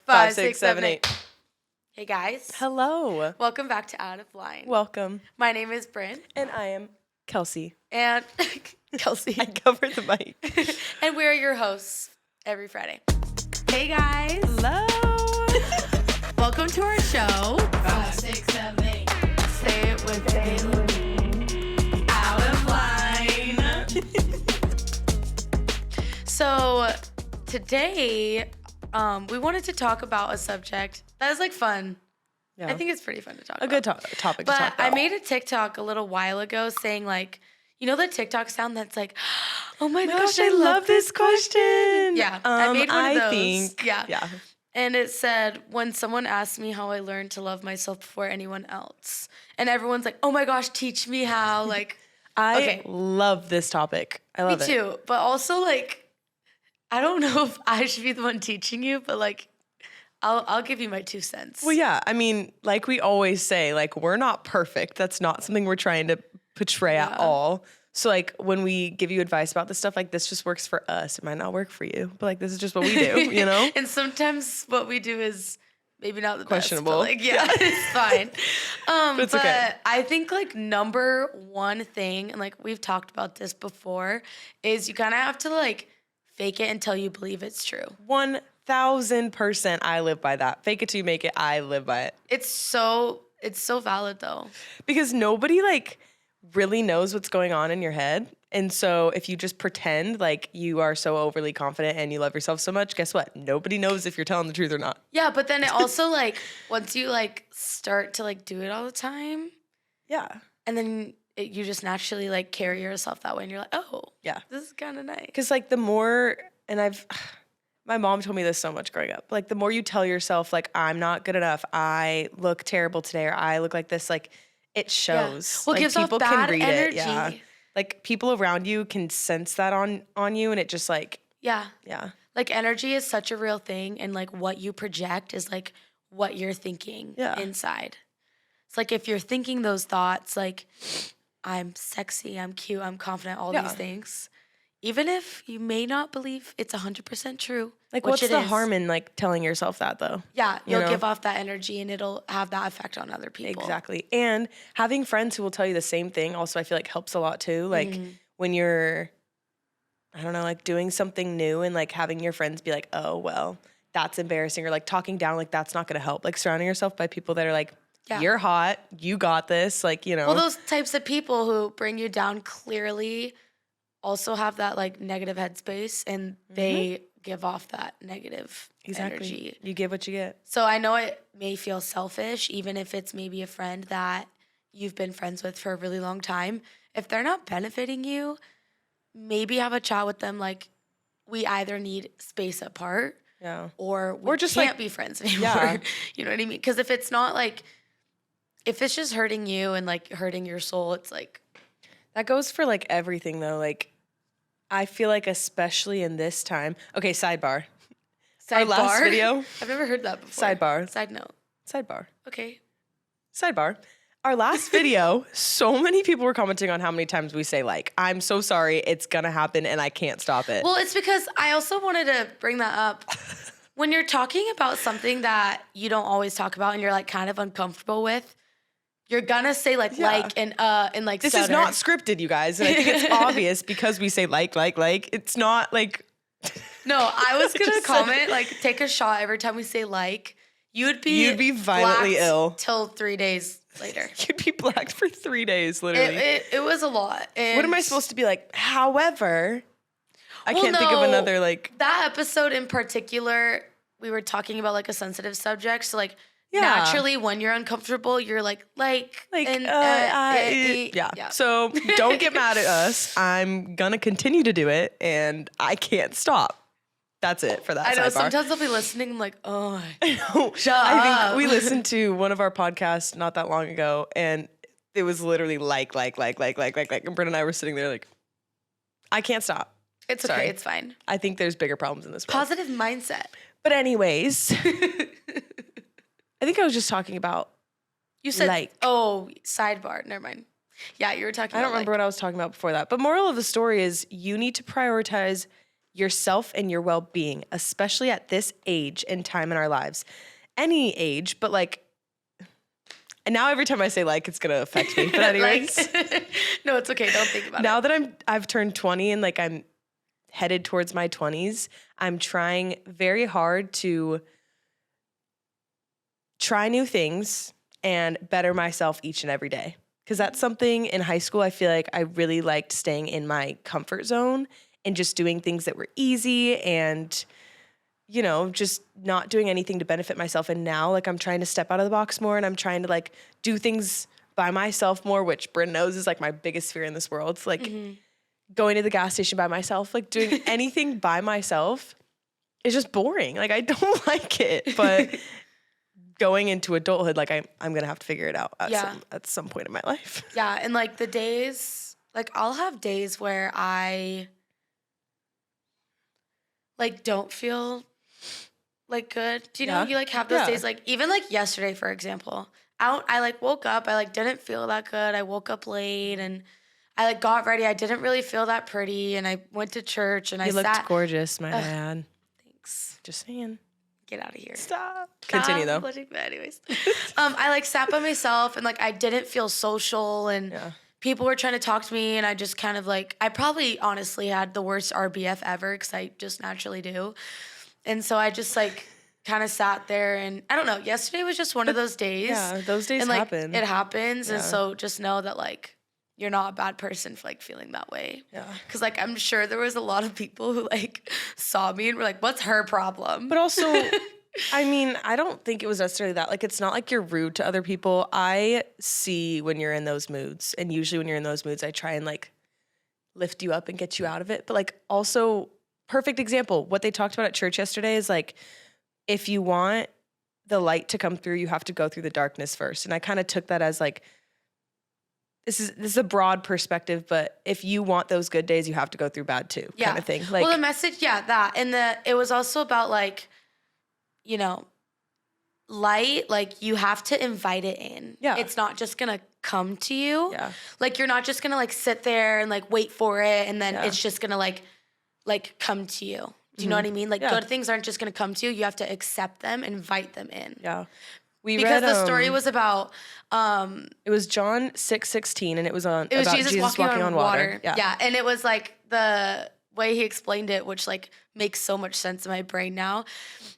5, 6, 7, 8. Hey guys. Hello. Welcome back to Out of Line. Welcome. My name is Brynn. And I am Kelsey. And Kelsey. I covered the mic. And we're your hosts every Friday. Hey guys. Hello. Welcome to our show. 5, 6, 7, 8. Say it with me. Out of Line. So today, we wanted to talk about a subject that is like fun. Yeah. I think it's pretty fun to talk about. A good topic to talk about. But I made a TikTok a little while ago saying like, you know the TikTok sound that's like, oh my gosh, I love this question. Yeah, I made one of those. Think, yeah. And it said, when someone asks me how I learned to love myself before anyone else. And everyone's like, oh my gosh, teach me how. Like, I love this topic. I love it. Me too. But also like, I don't know if I should be the one teaching you, but like, I'll give you my 2 cents. Well, yeah. I mean, like we always say, like we're not perfect. That's not something we're trying to portray at all. So like when we give you advice about this stuff, like this just works for us. It might not work for you, but like this is just what we do, you know? And sometimes what we do is maybe not the questionable. Best, but like, yeah, it's fine. But it's okay. I think like number one thing, and like we've talked about this before, is you kind of have to like fake it until you believe it's true. 1000% I live by that. Fake it till you make it. I live by it. It's so valid though. Because nobody like really knows what's going on in your head. And so if you just pretend like you are so overly confident and you love yourself so much, guess what? Nobody knows if you're telling the truth or not. Yeah, but then it also like once you like start to like do it all the time. Yeah. And then you just naturally like carry yourself that way and you're like, oh, yeah, this is kind of nice. Because like the more, and my mom told me this so much growing up, like the more you tell yourself like, I'm not good enough, I look terrible today, or I look like this, like it shows. Well, it like, gives off bad energy. Yeah. Like people around you can sense that on you, and it just like. Yeah. Yeah. Like energy is such a real thing, and like what you project is like what you're thinking inside. It's like if you're thinking those thoughts, like I'm sexy, I'm cute, I'm confident, all these things. Even if you may not believe it's 100% true. Like what's the harm in like telling yourself that though? Yeah, you'll give off that energy and it'll have that effect on other people. Exactly. And having friends who will tell you the same thing also I feel like helps a lot too. Like when you're, I don't know, like doing something new and like having your friends be like, oh, well, that's embarrassing, or like talking down, like that's not going to help. Like surrounding yourself by people that are like, you're hot, you got this, like, you know. Well, those types of people who bring you down clearly also have that like negative headspace, and they give off that negative energy. You get what you get. So I know it may feel selfish, even if it's maybe a friend that you've been friends with for a really long time. If they're not benefiting you, maybe have a chat with them. Like, we either need space apart, or we just can't like, be friends anymore. Yeah. You know what I mean? Because if it's not like, if it's just hurting you and like hurting your soul, it's like. That goes for like everything though. Like, I feel like especially in this time. Okay, sidebar. Our last video. I've never heard that before. Sidebar. Side note. Sidebar. Okay. Sidebar. Our last video, so many people were commenting on how many times we say like, I'm so sorry, it's gonna happen and I can't stop it. Well, it's because I also wanted to bring that up. When you're talking about something that you don't always talk about and you're like kind of uncomfortable with, you're gonna say like and like this stutter. is not scripted, you guys. And I think it's obvious because we say like. It's not like. No, I was gonna comment like take a shot every time we say like. You'd be violently ill till 3 days later. You'd be blacked for 3 days, literally. It was a lot. And what am I supposed to be like? However, I can't think of another like. That episode in particular, we were talking about like a sensitive subject, so like. Yeah. Naturally, when you're uncomfortable, you're like, yeah. So don't get mad at us. I'm gonna continue to do it, and I can't stop. That's it for that. I know. Sidebar. Sometimes I'll be listening. I'm like, oh, I know. I think we listened to one of our podcasts not that long ago, and it was literally like, and Brynn and I were sitting there like, I can't stop. It's okay. It's fine. I think there's bigger problems in this world. Positive mindset. But anyways. I think I was just talking about. You said sidebar. Never mind. Yeah, you were talking about. I don't remember what I was talking about before that. But moral of the story is you need to prioritize yourself and your well-being, especially at this age and time in our lives. Any age, but like, and now every time I say like, it's going to affect me. But anyways. No, it's okay. Don't think about it. Now that I've turned 20 and like I'm headed towards my 20s, I'm trying very hard to try new things and better myself each and every day. Because that's something in high school, I feel like I really liked staying in my comfort zone and just doing things that were easy and, you know, just not doing anything to benefit myself. And now, like, I'm trying to step out of the box more and I'm trying to, like, do things by myself more, which Brynn knows is, like, my biggest fear in this world. It's, like, going to the gas station by myself, like, doing anything by myself is just boring. Like, I don't like it. But going into adulthood, like I'm gonna have to figure it out at some point in my life. Yeah, and like the days, like I'll have days where I like don't feel like good. Do you know you like have those days? Like even like yesterday, for example, I like woke up, I like didn't feel that good. I woke up late and I like got ready. I didn't really feel that pretty, and I went to church and you looked gorgeous, my man. Thanks. Just saying. Get out of here. Stop. Continue though. But anyways, I like sat by myself and like I didn't feel social and people were trying to talk to me and I just kind of like, I probably honestly had the worst RBF ever because I just naturally do. And so I just like kind of sat there and I don't know, yesterday was just one of those days. Yeah, those days and, like, happen. It happens. And so just know that like, you're not a bad person for like feeling that way. Yeah. Cause like, I'm sure there was a lot of people who like saw me and were like, what's her problem? But also, I mean, I don't think it was necessarily that. Like, it's not like you're rude to other people. I see when you're in those moods. And usually when you're in those moods, I try and like lift you up and get you out of it. But like also, perfect example, what they talked about at church yesterday is like, if you want the light to come through, you have to go through the darkness first. And I kind of took that as like, this is a broad perspective, but if you want those good days, you have to go through bad too, kind of thing. Like, well, the message, that. And it was also about like, you know, light, like you have to invite it in. Yeah. It's not just going to come to you. Yeah. Like you're not just going to like sit there and like wait for it and then it's just going to like come to you. Do you know what I mean? Like good things aren't just going to come to you. You have to accept them, invite them in. Yeah. Because the story was about it was John 6:16 and it was about Jesus walking on water. Yeah. And it was like the way he explained it, which like makes so much sense in my brain now,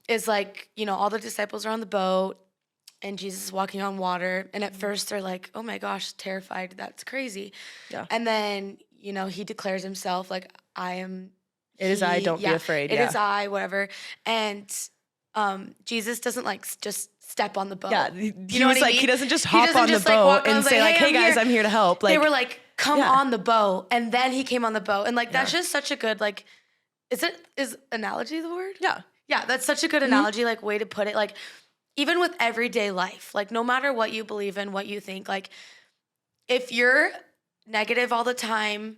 is like, you know, all the disciples are on the boat and Jesus is walking on water. And at first they're like, oh my gosh, terrified. That's crazy. Yeah. And then, you know, he declares himself like, It is I, don't be afraid. It is I, whatever. And Jesus doesn't like just step on the boat. Yeah, he doesn't just hop on the boat and say like, hey guys, I'm here to help. Like, they were like, come on the boat. And then he came on the boat. And like, that's just such a good, like, is analogy the word? Yeah. Yeah, that's such a good analogy, like way to put it. Like, even with everyday life, like no matter what you believe in, what you think, like if you're negative all the time,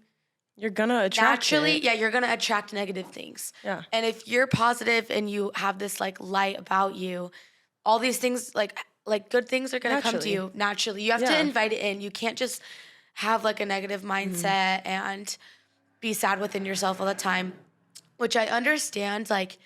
you're gonna attract you're gonna attract negative things. Yeah. And if you're positive and you have this like light about you, all these things like good things are gonna come to you naturally. You have to invite it in. You can't just have like a negative mindset and be sad within yourself all the time, which I understand. Like,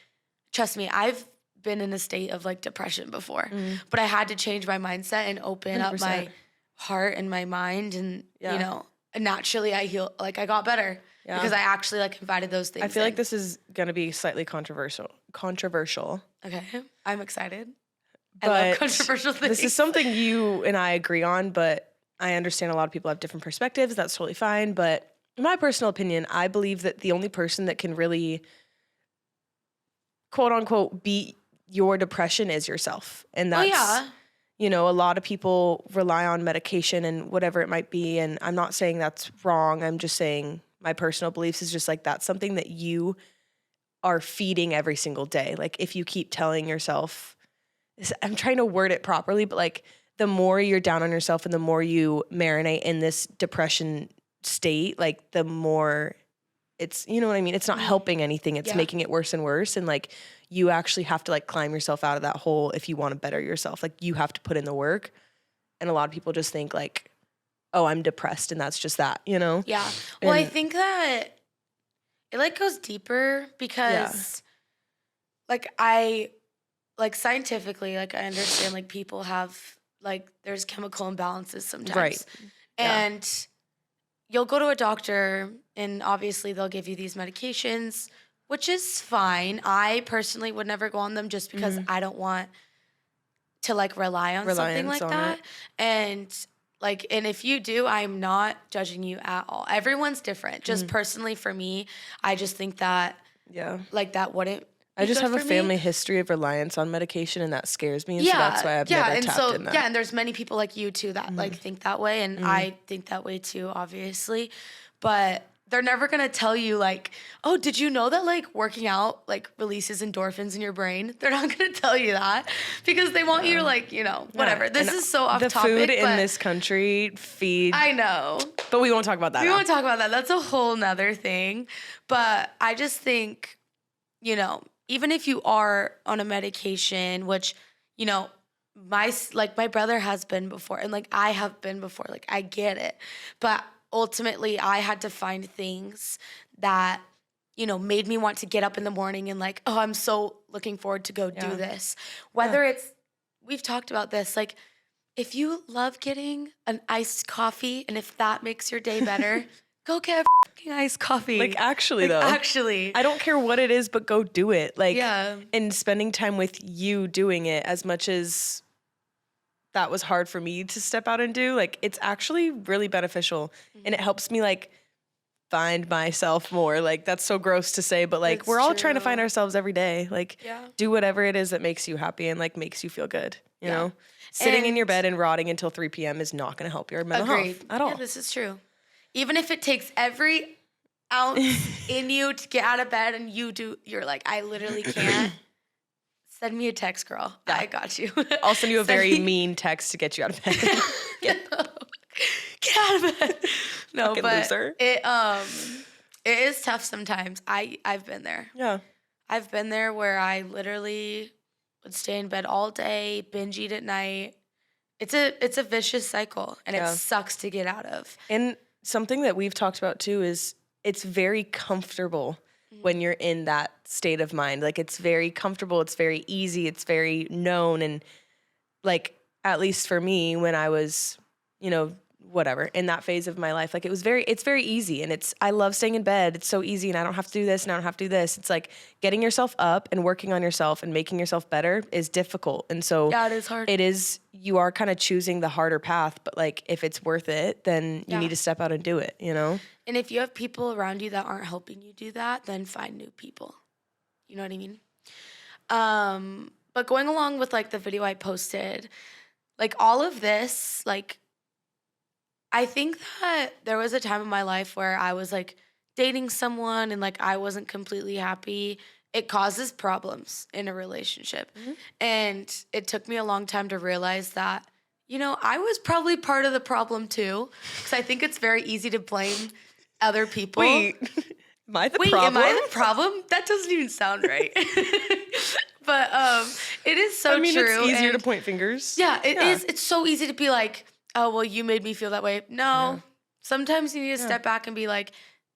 trust me, I've been in a state of like depression before, but I had to change my mindset and open 100%. Up my heart and my mind, and you know. Naturally, I I got better because I actually like invited those things. I feel like this is going to be slightly controversial. Okay. I'm excited. But I love controversial things. This is something you and I agree on, but I understand a lot of people have different perspectives. That's totally fine. But in my personal opinion, I believe that the only person that can really, quote unquote, beat your depression is yourself. And that's, you know, a lot of people rely on medication and whatever it might be. And I'm not saying that's wrong. I'm just saying my personal beliefs is just like that's something that you are feeding every single day. Like if you keep telling yourself, I'm trying to word it properly, but like the more you're down on yourself and the more you marinate in this depression state, like the more it's, you know what I mean? It's not helping anything. It's making it worse and worse. And like, you actually have to like climb yourself out of that hole if you want to better yourself. Like you have to put in the work. And a lot of people just think like, oh, I'm depressed and that's just that, you know? Yeah. Well, I think that It like goes deeper because like I like scientifically, like I understand like people have like there's chemical imbalances sometimes. Right. And you'll go to a doctor and obviously they'll give you these medications, which is fine. I personally would never go on them just because I don't want to like rely on something like that. And if you do, I'm not judging you at all. Everyone's different. Just personally for me, I just think that like that wouldn't I just have a family history of reliance on medication, and that scares me, and so that's why I've never tapped in that. Yeah, and there's many people like you too that like think that way, and I think that way too, obviously. But they're never gonna tell you like, oh, did you know that like working out like releases endorphins in your brain? They're not gonna tell you that because they want you to like, whatever. This is so off topic. The food in this country feeds. I know. But we won't talk about that. We won't talk about that. That's a whole nother thing. But I just think, even if you are on a medication, which, my brother has been before and like I have been before, like I get it. But ultimately I had to find things that, made me want to get up in the morning and like, oh, I'm so looking forward to go do this. Whether it's, we've talked about this, like if you love getting an iced coffee and if that makes your day better, go get a fucking iced coffee. Like actually though. Actually. I don't care what it is, but go do it. Like, and spending time with you doing it as much as that was hard for me to step out and do, like it's actually really beneficial and it helps me like find myself more. Like that's so gross to say, but like we're all trying to find ourselves every day. Like do whatever it is that makes you happy and like makes you feel good, you know? Sitting in your bed and rotting until 3 p.m. is not going to help your mental health at all. Yeah, this is true. Even if it takes every ounce in you to get out of bed and you're like, I literally can't. Send me a text, girl. Yeah. I got you. I'll send you a very mean text to get you out of bed. Get out of bed. No, fucking but loser. It is tough sometimes. I've been there. Yeah. I've been there where I literally would stay in bed all day, binge eat at night. It's a vicious cycle and it sucks to get out of. And something that we've talked about too is it's very comfortable when you're in that state of mind. Like it's very comfortable, it's very easy, it's very known. And like, at least for me, when I was, whatever, in that phase of my life, like it's very easy. And I love staying in bed. It's so easy and I don't have to do this and I don't have to do this. It's like getting yourself up and working on yourself and making yourself better is difficult. And so it is hard. You are kind of choosing the harder path, but like if it's worth it, then you need to step out and do it, And if you have people around you that aren't helping you do that, then find new people. You know what I mean? But going along with like the video I posted, like all of this, like I think that there was a time in my life where I was like dating someone and like I wasn't completely happy. It causes problems in a relationship. And it took me a long time to realize that, I was probably part of the problem too. Because I think it's very easy to blame other people. Wait, am I the Am problem? I the problem? That doesn't even sound right. But it is so true. It's easier to point fingers. Yeah, it is. It's so easy to be like, oh, well, you made me feel that way. No. Sometimes you need to step back and be like,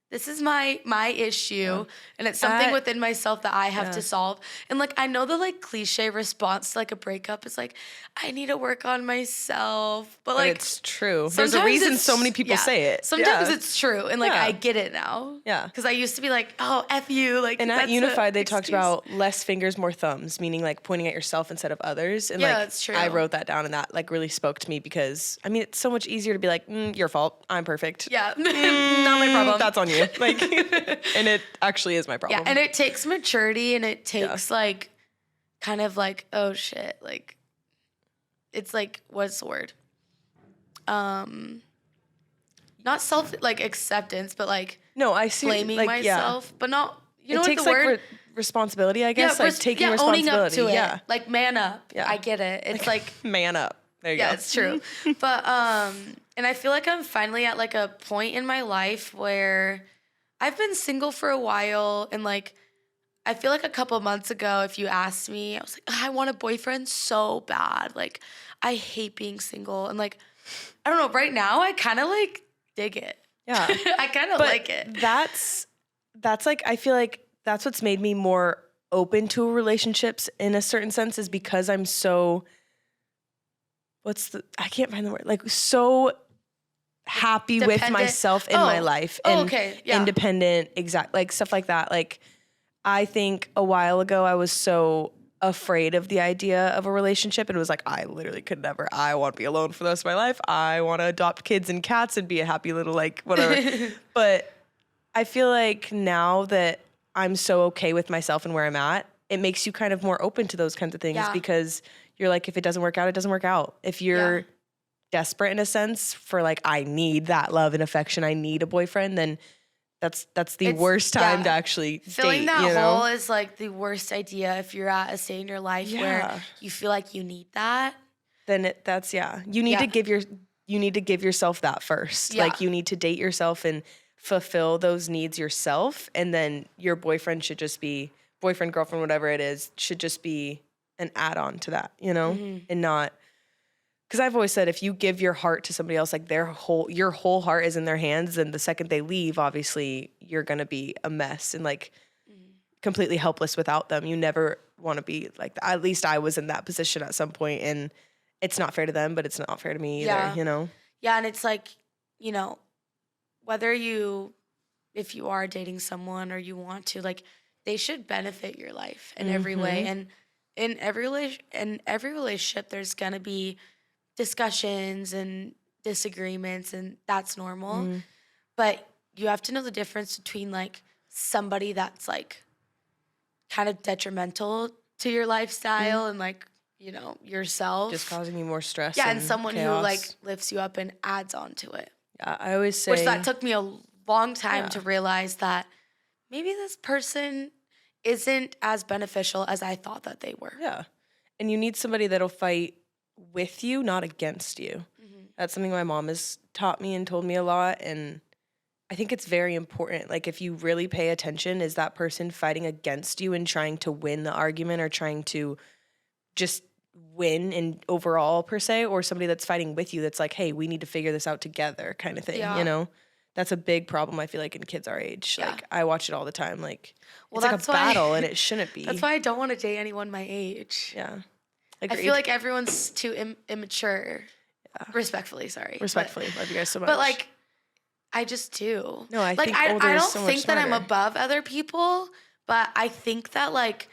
this is my issue, and it's something within myself that I have to solve. And like I know the like cliche response to like a breakup is like, I need to work on myself. But like it's true. There's a reason so many people say it. Sometimes it's true, and like I get it now. Yeah. Because I used to be like, oh, F you. Like, and at Unified they talked about less fingers, more thumbs, meaning like pointing at yourself instead of others. And like that's true. I wrote that down, and that like really spoke to me because it's so much easier to be like, your fault, I'm perfect. Yeah, not my problem. That's on you. Like, and it actually is my problem. Yeah, and it takes maturity, and it takes like, kind of like, oh shit, like, it's like, what's the word? Not self like acceptance, but like no, I see blaming myself, but not. You know it takes what the word? Responsibility, I guess, like taking responsibility. Owning up to it. Yeah, like man up. Yeah, I get it. It's like man up. There you go. Yeah, it's true. But and I feel like I'm finally at like a point in my life where I've been single for a while, and like I feel like a couple months ago, if you asked me, I was like, I want a boyfriend so bad. Like I hate being single, and like I don't know. Right now, I kind of like dig it. Yeah, I kind of like it. That's that's like, I feel like that's what's made me more open to relationships in a certain sense, is because I'm so, I can't find the word, like so happy with myself in my life and independent, like stuff like that. Like, I think a while ago I was so afraid of the idea of a relationship, and it was like, I literally could never, I want to be alone for the rest of my life. I want to adopt kids and cats and be a happy little, like, whatever. But I feel like now that I'm so okay with myself and where I'm at, it makes you kind of more open to those kinds of things, because you're like, if it doesn't work out, it doesn't work out. If you're desperate in a sense for like, I need that love and affection, I need a boyfriend, then that's the worst time to actually filling date, that hole is like the worst idea if you're at a stage in your life where you feel like you need that. Then you need to give yourself that first. Like, you need to date yourself and fulfill those needs yourself, and then your boyfriend should just be boyfriend, girlfriend, whatever it is, should just be an add-on to that, and not, because I've always said, if you give your heart to somebody else, like your whole heart is in their hands, and the second they leave, obviously you're gonna be a mess and like completely helpless without them. You never want to be like that. At least I was in that position at some point, and it's not fair to them, but it's not fair to me either, Yeah, and it's like, whether if you are dating someone or you want to, like, they should benefit your life in every way. And in every relationship, there's gonna be discussions and disagreements, and that's normal. But you have to know the difference between like somebody that's like kind of detrimental to your lifestyle and like, yourself, just causing you more stress. Yeah, and someone chaos. who like lifts you up and adds on to it. Yeah, I always say, which that took me a long time to realize that maybe this person isn't as beneficial as I thought that they were. Yeah. And you need somebody that'll fight with you, not against you. That's something my mom has taught me and told me a lot. And I think it's very important. Like, if you really pay attention, is that person fighting against you and trying to win the argument, or trying to just win in overall per se, or somebody that's fighting with you that's like, hey, we need to figure this out together kind of thing, That's a big problem, I feel like, in kids our age. Yeah. Like, I watch it all the time. Like, it's like a battle, and it shouldn't be. That's why I don't want to date anyone my age. Yeah. Agreed. I feel like everyone's too immature. Yeah. Respectfully, sorry. Respectfully. Love you guys so much. But, like, I just do. No, I think I older is don't so think much that I'm smarter. above other people, but I think that, like,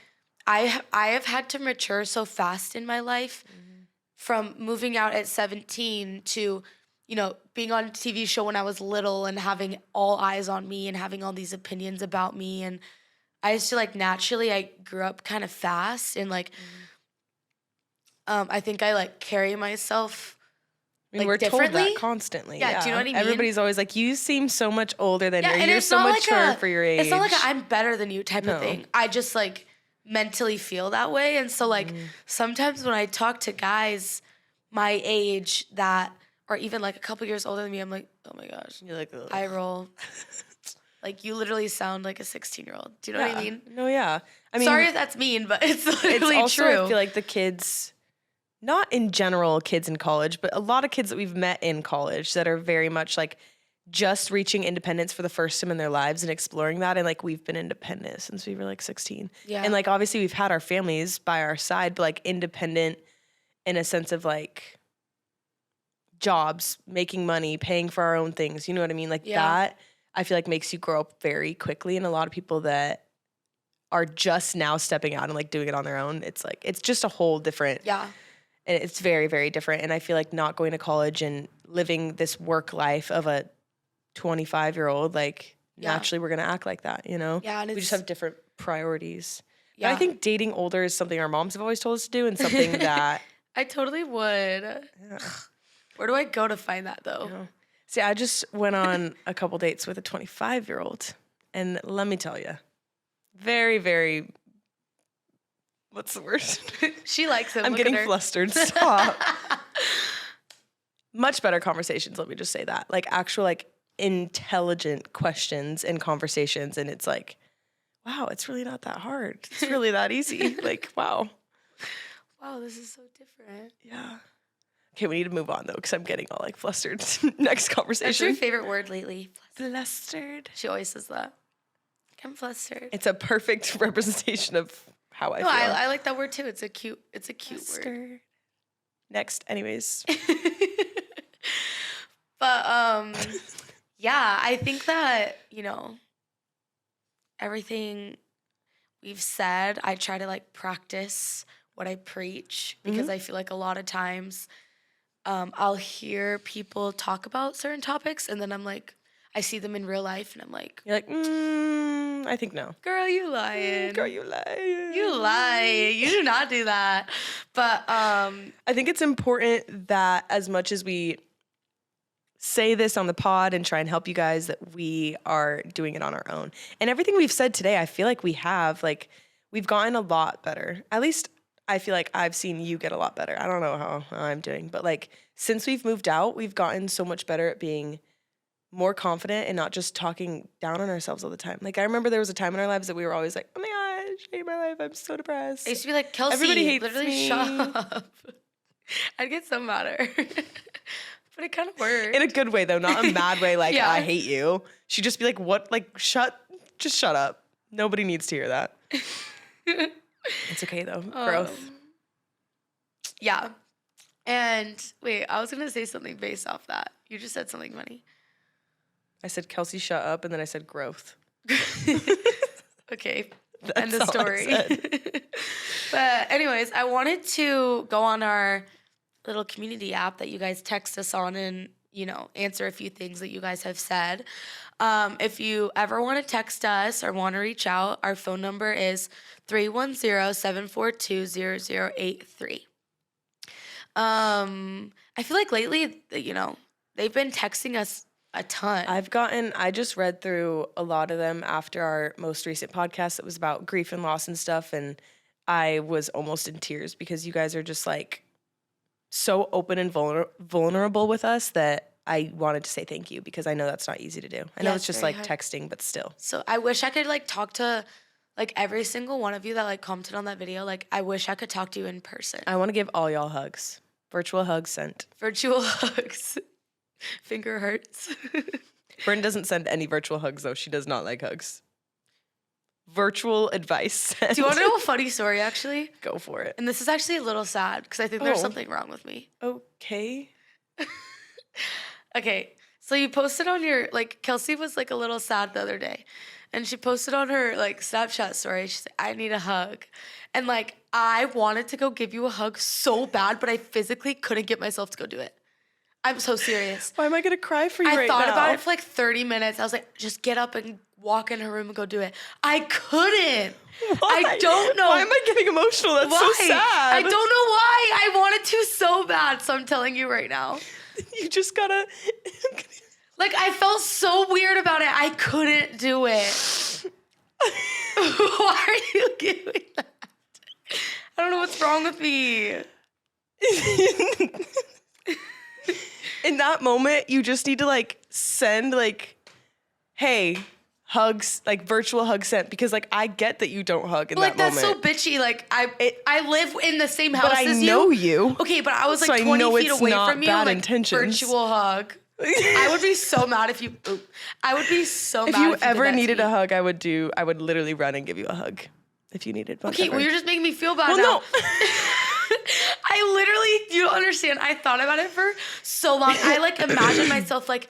I have had to mature so fast in my life, from moving out at 17 to, being on a TV show when I was little and having all eyes on me and having all these opinions about me. And I just feel like naturally I grew up kind of fast, and like, I think I like carry myself we're differently. told that constantly. Yeah, do you know what I mean? Everybody's always like, you seem so much older than and you're so mature for your age. It's not like I'm better than you type of thing. I just like mentally feel that way. And so like sometimes when I talk to guys my age that are even like a couple years older than me, I'm like, oh my gosh. You're like, ugh. I roll. Like, you literally sound like a 16-year-old. Do you know what I mean? No, yeah. I mean, sorry if that's mean, but it's literally also, true. I feel like the kids, not in general kids in college, but a lot of kids that we've met in college that are very much like just reaching independence for the first time in their lives and exploring that. And like, we've been independent since we were like 16. Yeah. And like, obviously we've had our families by our side, but like independent in a sense of like jobs, making money, paying for our own things. You know what I mean? Like that, I feel like makes you grow up very quickly. And a lot of people that are just now stepping out and like doing it on their own, it's like, it's just a whole different. Yeah. And it's very, very different. And I feel like not going to college and living this work life of a 25-year-old, like naturally we're going to act like that, Yeah. And we just have different priorities. Yeah. But I think dating older is something our moms have always told us to do, and something that I totally would. Yeah. Where do I go to find that though? Yeah. See, I just went on a couple dates with a 25-year-old, and let me tell you, very, very, what's the word? She likes him. I'm getting flustered. Stop. Much better conversations, let me just say that. Like actual, like intelligent questions and conversations, and it's like, wow, it's really not that hard. It's really that easy. Like, wow. Wow, this is so different. Yeah. Okay, we need to move on though, because I'm getting all like flustered. Next conversation. What's your favorite word lately? Flustered. She always says that. I'm flustered. It's a perfect representation of how I feel. I like that word too. It's a cute word. Next, anyways. But yeah, I think that, everything we've said, I try to like practice what I preach because I feel like a lot of times I'll hear people talk about certain topics and then I'm like, I see them in real life and I'm like, you're like, I think no. Girl, you lying. Girl, you lying. You lie. You do not do that. But I think it's important that as much as we say this on the pod and try and help you guys, that we are doing it on our own. And everything we've said today, I feel like we've gotten a lot better. At least I feel like I've seen you get a lot better. I don't know how I'm doing, but like since we've moved out, we've gotten so much better at being more confident and not just talking down on ourselves all the time. Like I remember there was a time in our lives that we were always like, oh my gosh, I hate my life. I'm so depressed. I used to be like, Kelsey, everybody hates literally me. shut up. I'd get so mad at her. But it kind of worked. In a good way though, not a mad way like Yeah. I hate you. She'd just be like, what? Like shut up. Nobody needs to hear that. It's okay though. Growth. Yeah. And wait, I was going to say something based off that. You just said something funny. I said, Kelsey, shut up. And then I said growth. Okay. That's End of all I story. said. But anyways, I wanted to go on our little community app that you guys text us on and, answer a few things that you guys have said. If you ever want to text us or want to reach out, our phone number is 310-742-0083. I feel like lately, they've been texting us a ton. I just read through a lot of them after our most recent podcast that was about grief and loss and stuff. And I was almost in tears because you guys are just like so open and vulnerable with us that I wanted to say thank you because I know that's not easy to do. I know it's just like hard. Texting, but still. So I wish I could like talk to like every single one of you that like commented on that video. Like I wish I could talk to you in person. I want to give all y'all hugs. Virtual hugs sent. Virtual hugs. Finger hurts. Brynn doesn't send any virtual hugs though. She does not like hugs. Virtual advice sent. Do you want to know a funny story actually? Go for it. And this is actually a little sad because I think there's something wrong with me. Okay. Okay. So you posted on your, like, Kelsey was like a little sad the other day. And she posted on her like Snapchat story. She said, I need a hug. And like, I wanted to go give you a hug so bad, but I physically couldn't get myself to go do it. I'm so serious. Why am I going to cry for you right now? I thought about it for like 30 minutes. I was like, just get up and walk in her room and go do it. I couldn't. Why? I don't know. Why am I getting emotional? That's so sad. I don't know why. I wanted to so bad. So I'm telling you right now. You just gotta... Like, I felt so weird about it. I couldn't do it. Why are you doing that? I don't know what's wrong with me. In that moment, you just need to like send like, hey, hugs, like virtual hug sent, because like I get that you don't hug in like, that moment. Like that's so bitchy. Like I live in the same house but as I you. know you. Okay, but I was like so 20 feet away from you. Bad Like intentions. virtual hug. I would be so mad if you. I would be so mad if you ever needed a hug. I would literally run and give you a hug if you needed one. Okay, well you're just making me feel bad now. No. I literally, you don't understand. I thought about it for so long. I like imagined myself like,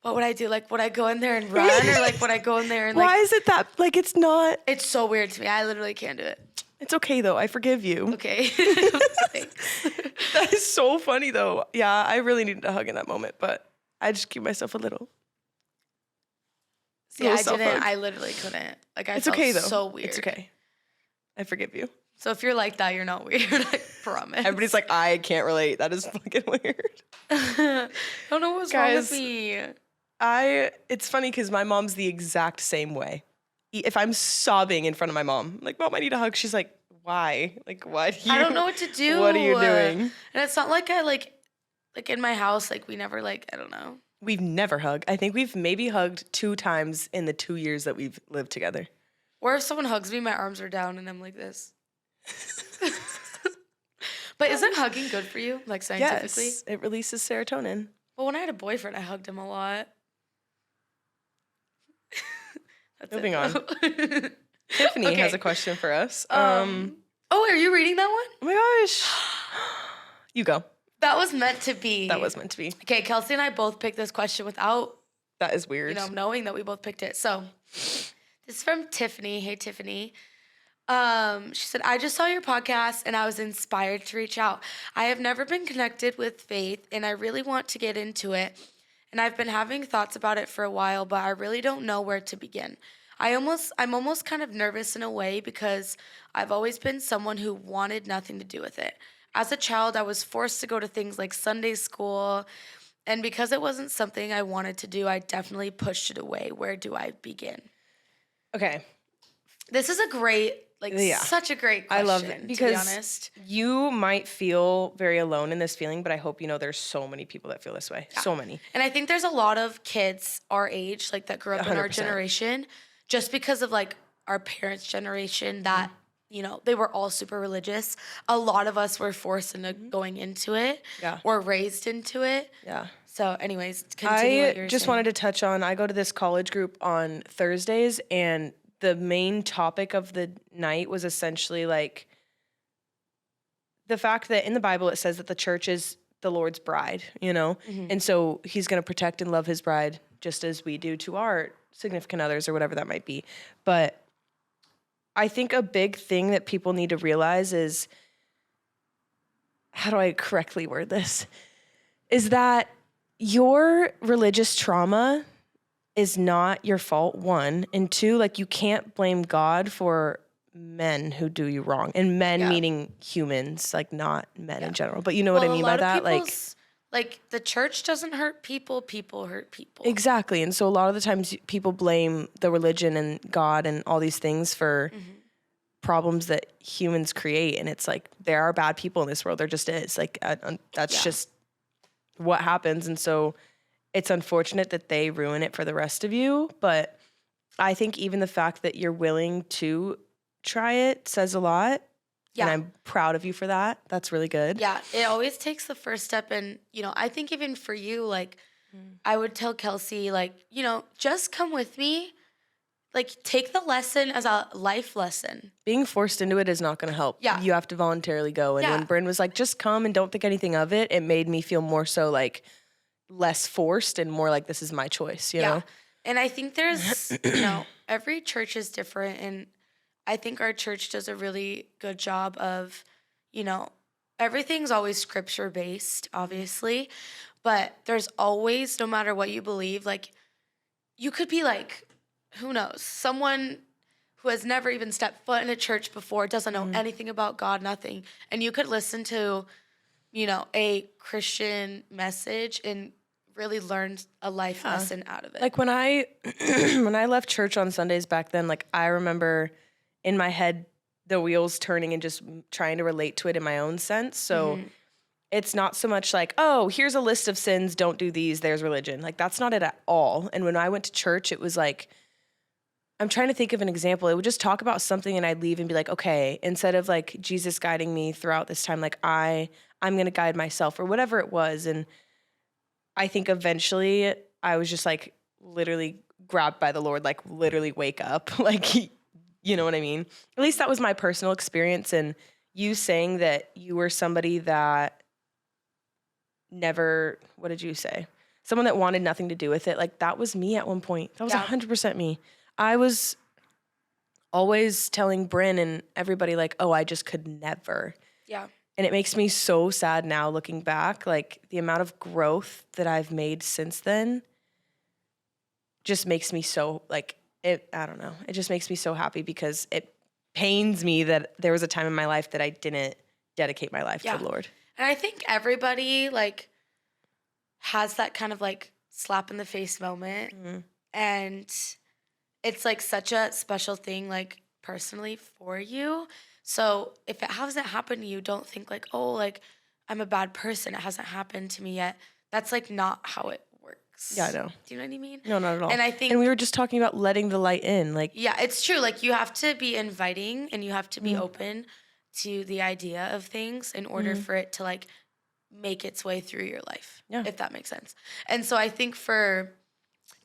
what would I do? Like, would I go in there and run, or like, would I go in there and like? Why is it that like it's not? It's so weird to me. I literally can't do it. It's okay though. I forgive you. Okay. Thanks. That is so funny though. Yeah, I really needed a hug in that moment, but I just keep myself a little. See, I didn't. I literally couldn't. Like, I felt okay though. So weird. It's okay. I forgive you. So if you're like that, you're not weird. I promise. Everybody's like, I can't relate. That is fucking weird. I don't know what's wrong with me. It's funny because my mom's the exact same way. If I'm sobbing in front of my mom, I'm like, Mom, I need a hug. She's like, why? Like, why do you? I don't know what to do. What are you doing? And it's not like I like in my house, like we never like, I don't know. We've never hugged. I think we've maybe hugged 2 times in the 2 years that we've lived together. Or if someone hugs me, my arms are down and I'm like this. But isn't hugging good for you, like scientifically? Yes, it releases serotonin. Well, when I had a boyfriend, I hugged him a lot. Moving on. Tiffany has a question for us. Oh, are you reading that one? Oh my gosh. You go. That was meant to be. That was meant to be. Okay, Kelsey and I both picked this question without, That is weird. knowing that we both picked it. So this is from Tiffany. Hey, Tiffany. She said, I just saw your podcast and I was inspired to reach out. I have never been connected with faith and I really want to get into it. And I've been having thoughts about it for a while, but I really don't know where to begin. I'm almost kind of nervous in a way because I've always been someone who wanted nothing to do with it. As a child, I was forced to go to things like Sunday school, and because it wasn't something I wanted to do, I definitely pushed it away. Where do I begin? Okay. This is a great, such a great question, I love it because to be honest. You might feel very alone in this feeling, but I hope you know there's so many people that feel this way. Yeah. So many. And I think there's a lot of kids our age, that grew up 100%. In our generation, just because of, our parents' generation that, they were all super religious. A lot of us were forced into going into it or raised into it. Yeah. So anyways, continue what you're just saying. wanted to touch on, I go to this college group on Thursdays, and the main topic of the night was essentially the fact that in the Bible it says that the church is the Lord's bride, And so he's going to protect and love his bride just as we do to our significant others or whatever that might be. But I think a big thing that people need to realize is, how do I correctly word this? Is that your religious trauma is not your fault, one. And two, you can't blame God for men who do you wrong. And men meaning humans, not men in general. But you know what I mean by that? The church doesn't hurt people, people hurt people. Exactly. And so a lot of the times people blame the religion and God and all these things for problems that humans create. And it's there are bad people in this world. There just is. That's just what happens. And so it's unfortunate that they ruin it for the rest of you. But I think even the fact that you're willing to try it says a lot. Yeah. And I'm proud of you for that. That's really good. Yeah. It always takes the first step. And, I think even for you, I would tell Kelsey, just come with me. Take the lesson as a life lesson. Being forced into it is not going to help. Yeah. You have to voluntarily go. And when Brynn was just come and don't think anything of it, it made me feel more so less forced and more this is my choice, you know? And I think there's, every church is different. And I think our church does a really good job of, everything's always scripture based, obviously, but there's always, no matter what you believe, you could be who knows, someone who has never even stepped foot in a church before, doesn't know anything about God, nothing. And you could listen to, a Christian message and really learn a life lesson out of it. When I when I left church on Sundays back then, I remember in my head the wheels turning and just trying to relate to it in my own sense. So it's not so much oh, here's a list of sins, don't do these, there's religion. That's not it at all. And when I went to church, it was I'm trying to think of an example. It would just talk about something and I'd leave and be okay, instead of Jesus guiding me throughout this time, I'm going to guide myself or whatever it was. And I think eventually I was just literally grabbed by the Lord, literally wake up. You know what I mean? At least that was my personal experience. And you saying that you were somebody that never, what did you say? Someone that wanted nothing to do with it. That was me at one point. That was 100% me. I was always telling Brynn and everybody oh, I just could never. Yeah. And it makes me so sad now looking back, the amount of growth that I've made since then just makes me so I don't know. It just makes me so happy because it pains me that there was a time in my life that I didn't dedicate my life to the Lord. And I think everybody has that kind of slap in the face moment. And it's such a special thing personally for you. So if it hasn't happened to you, don't think I'm a bad person. It hasn't happened to me yet. That's not how it works. Yeah, I know. Do you know what I mean? No, not at all. And I think, and we were just talking about letting the light in. Yeah, it's true. You have to be inviting and you have to be open to the idea of things in order for it to make its way through your life. Yeah. If that makes sense. And so I think to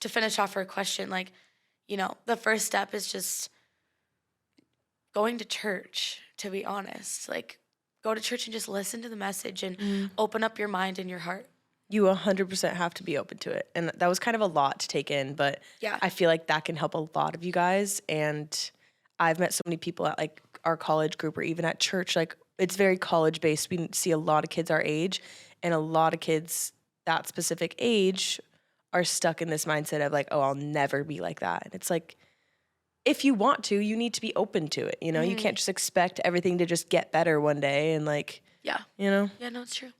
finish off her question, you know, the first step is just going to church, to be honest. Like, go to church and just listen to the message and open up your mind and your heart. You 100% have to be open to it. And that was kind of a lot to take in, but I feel like that can help a lot of you guys. And I've met so many people at like our college group or even at church. Like, it's very college based. We see a lot of kids our age, and a lot of kids that specific age are stuck in this mindset of like, oh, I'll never be like that. And it's like, if you want to, you need to be open to it. You know, you can't just expect everything to just get better one day and like, you know? Yeah, no, it's true.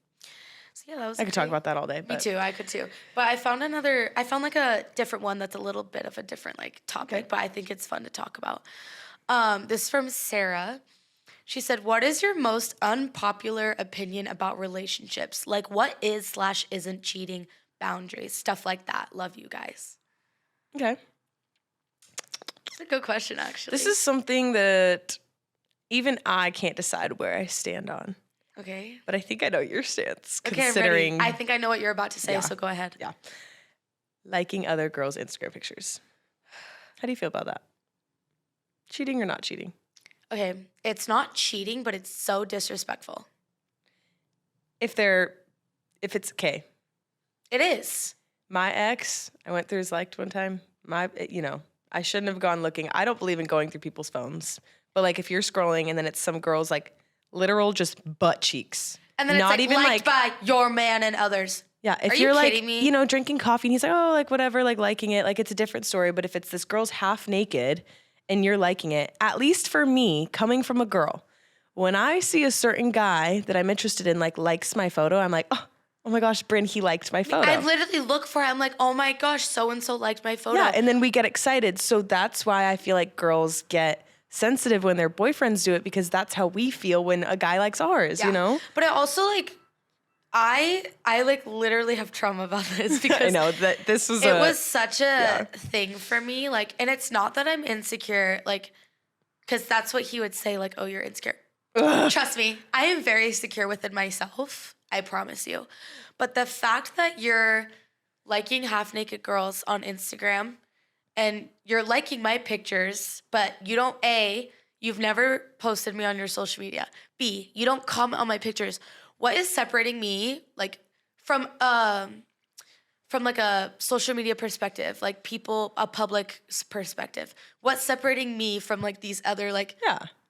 So yeah, that was I could talk about that all day. Me too, I could too. But I found like a different one that's a little bit of a different like topic, but I think it's fun to talk about. This is from Sarah. She said, what is your most unpopular opinion about relationships? Like, what is/isn't cheating, boundaries, stuff like that. Love you guys. Okay. It's a good question, actually. This is something that even I can't decide where I stand on. Okay. But I think I know your stance, okay, considering... I'm ready. I think I know what you're about to say, so go ahead. Yeah. Liking other girls' Instagram pictures. How do you feel about that? Cheating or not cheating? Okay, it's not cheating, but it's so disrespectful. If it's okay. It is. My ex, I went through his liked one time. I shouldn't have gone looking. I don't believe in going through people's phones. But like if you're scrolling and then it's some girl's like literal just butt cheeks. And then not it's like, even liked by your man and others. Yeah, if you're like, you know, drinking coffee and he's like, oh, like whatever, like liking it, like it's a different story. But if it's this girl's half naked and you're liking it, at least for me, coming from a girl, when I see a certain guy that I'm interested in, like likes my photo, I'm like, oh my gosh, Brynn, he liked my photo. I literally look for it. I'm like, oh my gosh, so-and-so liked my photo. Yeah, and then we get excited. So that's why I feel like girls get sensitive when their boyfriends do it, because that's how we feel when a guy likes ours, you know? But I also like, I like literally have trauma about this because I know that this was it was such a thing for me. Like, and it's not that I'm insecure, like, because that's what he would say, like, oh, you're insecure. Ugh. Trust me, I am very secure within myself. I promise you. But the fact that you're liking half naked girls on Instagram and you're liking my pictures, but you don't, A, you've never posted me on your social media. B, you don't comment on my pictures. What is separating me, like, from like a social media perspective, like a public perspective? What's separating me from like these other like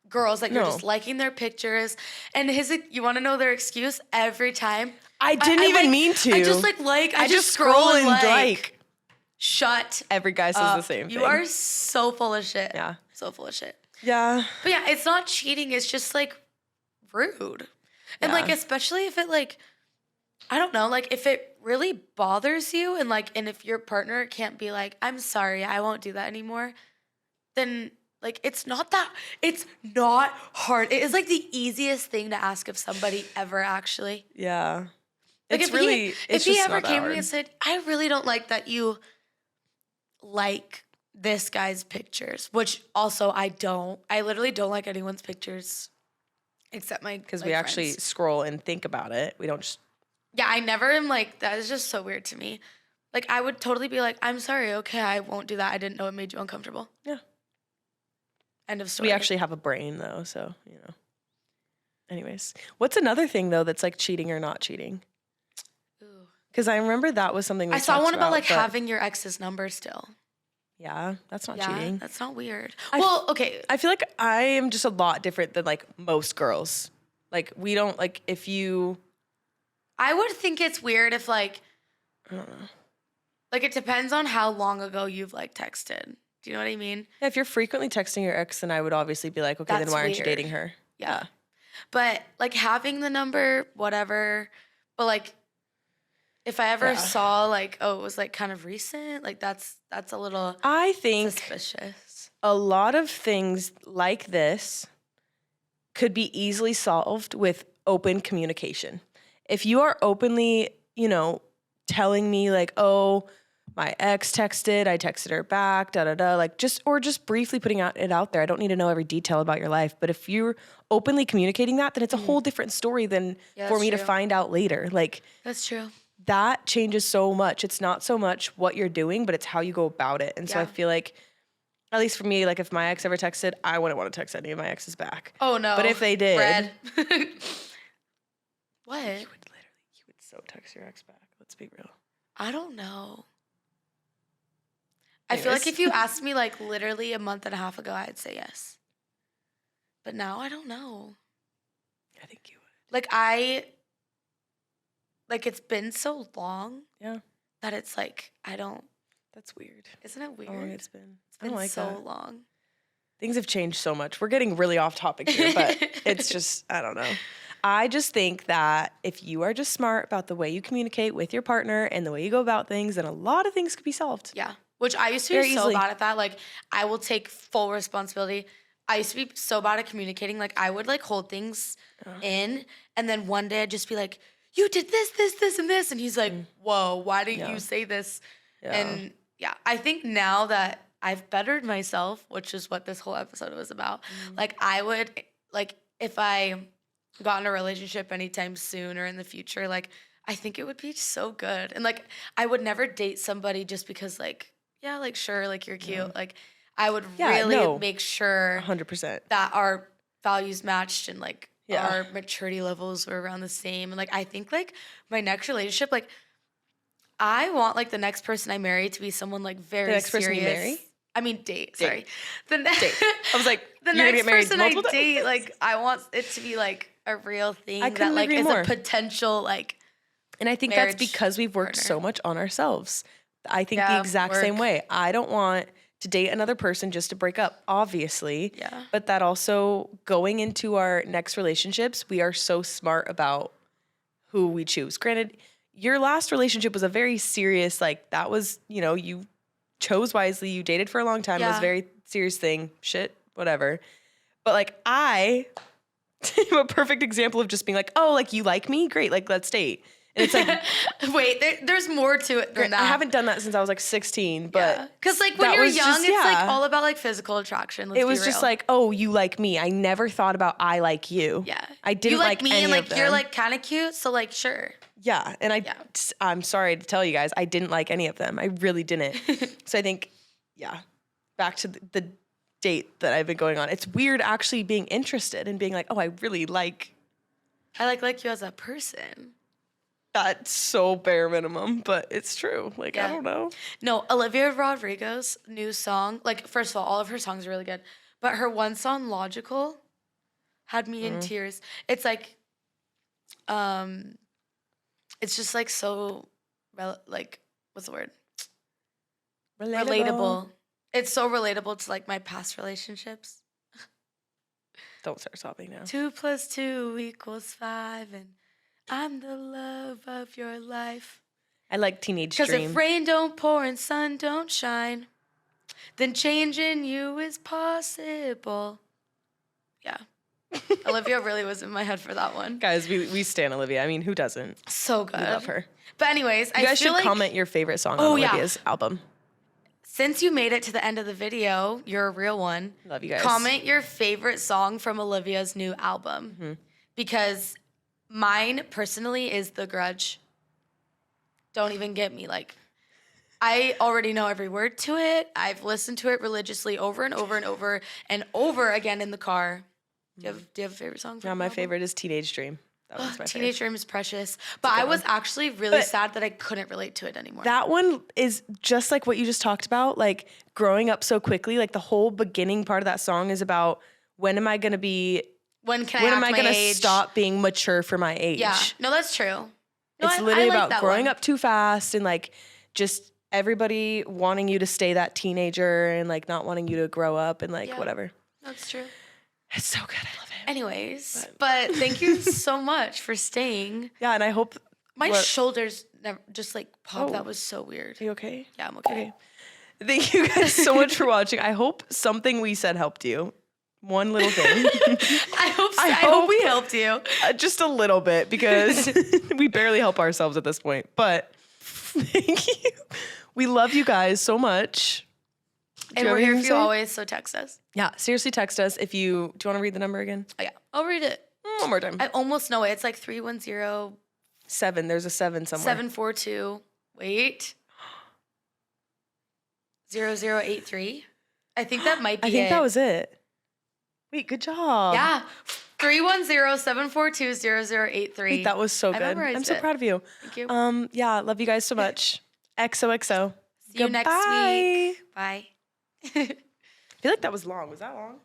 girls that you're just liking their pictures? And you want to know their excuse every time? I didn't even mean to. I just I just scroll and like. Shut. Every guy says the same thing. You are so full of shit. Yeah. So full of shit. Yeah. But yeah, it's not cheating. It's just like rude. And like, especially if it like, I don't know, like if it really bothers you and like, and if your partner can't be like, I'm sorry, I won't do that anymore, then like, it's not hard. It is like the easiest thing to ask of somebody ever, actually. Yeah. Like if he ever came to me and said, I really don't like that you like this guy's pictures, which also I don't. I literally don't like anyone's pictures except my because we actually scroll and think about it. We don't just. Yeah, I never am like, that is just so weird to me. Like, I would totally be like, I'm sorry, okay, I won't do that. I didn't know it made you uncomfortable. Yeah. End of story. We actually have a brain, though, so, you know. Anyways. What's another thing, though, that's like cheating or not cheating? Because I remember that was something we I saw one about like having your ex's number still. Yeah, that's not cheating. That's not weird. Okay. I feel like I am just a lot different than like most girls. Like we don't like if you. I would think it's weird if like. I don't know. Like it depends on how long ago you've like texted. Do you know what I mean? Yeah, if you're frequently texting your ex, then I would obviously be like, okay, then why aren't you dating her? Yeah. But like having the number, whatever. But like. If I ever saw like, oh, it was like kind of recent, like that's a little I think suspicious. A lot of things like this could be easily solved with open communication. If you are openly, you know, telling me like, oh, my ex texted, I texted her back, like just briefly putting it out there. I don't need to know every detail about your life, but if you're openly communicating that, then it's a whole different story than for me to find out later. Like that's true. That changes so much. It's not so much what you're doing, but it's how you go about it. And so I feel like At least for me, like if my ex ever texted, I wouldn't want to text any of my exes back. Oh no. But if they did, Red. What? You would so text your ex back. Let's be real. I don't know. Anyways. I feel like if you asked me like literally a month and a half ago, I'd say yes. But now I don't know. I think you would. Like it's been so long. Yeah. That it's like, I don't. That's weird. Isn't it weird? How long it's been. It's been like so that. long. Things have changed so much. We're getting really off topic here, but it's just, I don't know. I just think that if you are just smart about the way you communicate with your partner and the way you go about things, then a lot of things could be solved. Yeah. Which I used to be so bad at that. Like, I will take full responsibility. I used to be so bad at communicating. Like, I would, like, hold things in. And then one day I'd just be like, you did this, this, this, and this. And he's like, whoa, why didn't you say this? Yeah. And, yeah, I think now that I've bettered myself, which is what this whole episode was about, like, I would, like, if I got in a relationship anytime soon or in the future, like, I think it would be so good. And, like, I would never date somebody just because, like, yeah, like, sure, like, you're cute. Yeah. Like, I would really make sure 100% that our values matched and, like, our maturity levels were around the same. And, like, I think, like, my next relationship, like, I want, like, the next person I marry to be someone, like, very serious. The next person you marry? I mean, date. Sorry. Date. I was like, the next person I date, like, I want it to be, like, a real thing that, like, is a potential, like, and I think that's because we've worked so much on ourselves. I think the exact same way. I don't want to date another person just to break up, obviously. Yeah. But that also, going into our next relationships, we are so smart about who we choose. Granted, your last relationship was a very serious, like, that was, you know, you chose wisely. You dated for a long time. It was a very serious thing. Shit, whatever. But, like, I am a perfect example of just being like, oh, like, you like me? Great. Like, let's date. And it's like, wait, there's more to it than that. I haven't done that since I was like 16, but because like when you're young, it's like all about like physical attraction. It was just like, oh, you like me. I never thought about I like you. Yeah, I didn't like me, any and like of them. You're like kind of cute, so like sure. Yeah, and I'm sorry to tell you guys, I didn't like any of them. I really didn't. So I think, back to the date that I've been going on. It's weird actually being interested and being like, oh, I really like. I like you as a person. That's so bare minimum, but it's true. Like, I don't know. No, Olivia Rodrigo's new song, like, first of all of her songs are really good, but her one song, Logical, had me in tears. It's like, it's just like so, like, what's the word? Relatable. It's so relatable to like my past relationships. Don't start sobbing now. 2 + 2 = 5 and I'm the love of your life. I like Teenage Dream. Because if rain don't pour and sun don't shine, then changing you is possible. Yeah. Olivia really was in my head for that one. Guys, we stan Olivia. I mean, who doesn't? So good. We love her. But anyways, you guys should comment your favorite song on Olivia's album. Since you made it to the end of the video, you're a real one. Love you guys. Comment your favorite song from Olivia's new album. Because mine, personally, is The Grudge. Don't even get me. Like, I already know every word to it. I've listened to it religiously over and over and over and over again in the car. Do you have a favorite song? Yeah, my favorite is Teenage Dream. That one's my Teenage Dream is precious. But I was actually really sad that I couldn't relate to it anymore. That one is just like what you just talked about, like growing up so quickly. Like the whole beginning part of that song is about when am I going to be... When am I going to stop being mature for my age? Yeah. No, that's true. No, it's literally about growing up too fast and like just everybody wanting you to stay that teenager and like not wanting you to grow up and like whatever. That's true. It's so good. I love it. Anyways, but thank you so much for staying. Yeah, and I hope my shoulders never just like popped. That was so weird. Are you okay? Yeah, I'm okay. Thank you guys so much for watching. I hope something we said helped you. One little thing. I hope we helped you. Just a little bit because we barely help ourselves at this point. But thank you. We love you guys so much. And we're here for you always, so text us. Yeah, seriously, text us if you... Do you want to read the number again? Oh, yeah. I'll read it. One more time. I almost know it. It's like 310... 7. There's a 7 somewhere. 742... Wait. 0083... I think that might be I think it. that was it. Wait, good job. Yeah. 310-742-0083. Wait, that was so good. I'm so proud of you. Thank you. Yeah, love you guys so much. XOXO. See you next week. Bye. I feel like that was long. Was that long?